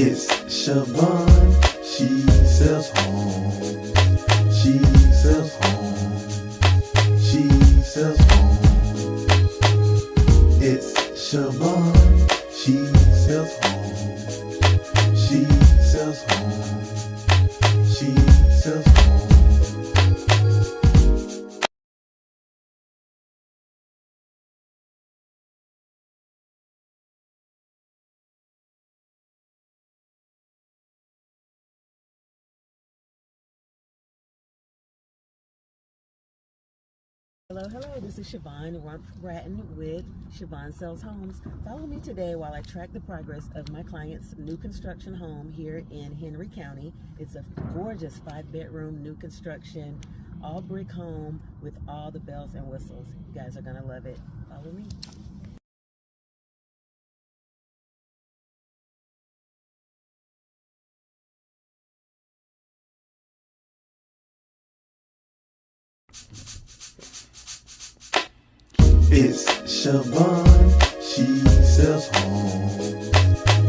It's Siobhan, she sells homes. She sells homes. She sells homes. It's Siobhan, she sells homes. She sells homes. She sells homes. Hello, this is Siobhan Rumpf-Bratton with Siobhan Sells Homes. Follow me today while I track the progress of my client's new construction home here in Henry County. It's a gorgeous 5-bedroom new construction, all brick home with all the bells and whistles. You guys are gonna love it. Follow me. It's Siobhan, she sells homes.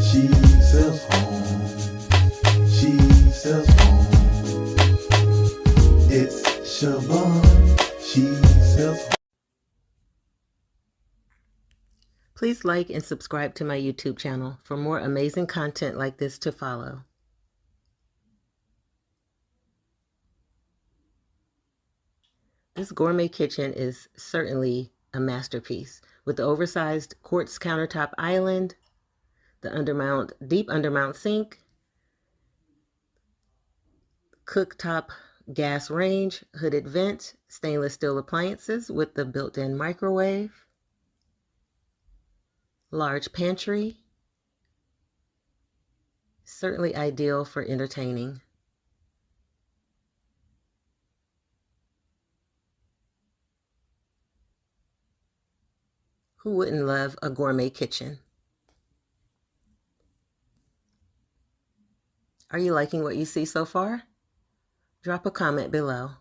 She sells homes. She sells homes. It's Siobhan, she sells homes. Please like and subscribe to my YouTube channel for more amazing content like this to follow. This gourmet kitchen is certainly a masterpiece with the oversized quartz countertop island, the deep undermount sink, cooktop gas range, hooded vent, stainless steel appliances with the built-in microwave, large pantry, certainly ideal for entertaining. Who wouldn't love a gourmet kitchen? Are you liking what you see so far? Drop a comment below.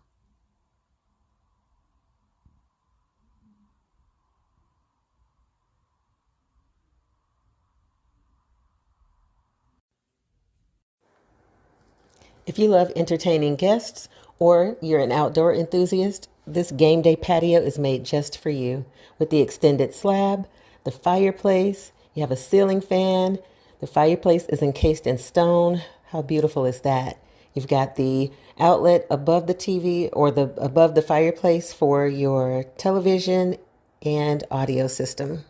If you love entertaining guests or you're an outdoor enthusiast, this game day patio is made just for you. With the extended slab, the fireplace, you have a ceiling fan. The fireplace is encased in stone. How beautiful is that? You've got the outlet above the TV or above the fireplace for your television and audio system.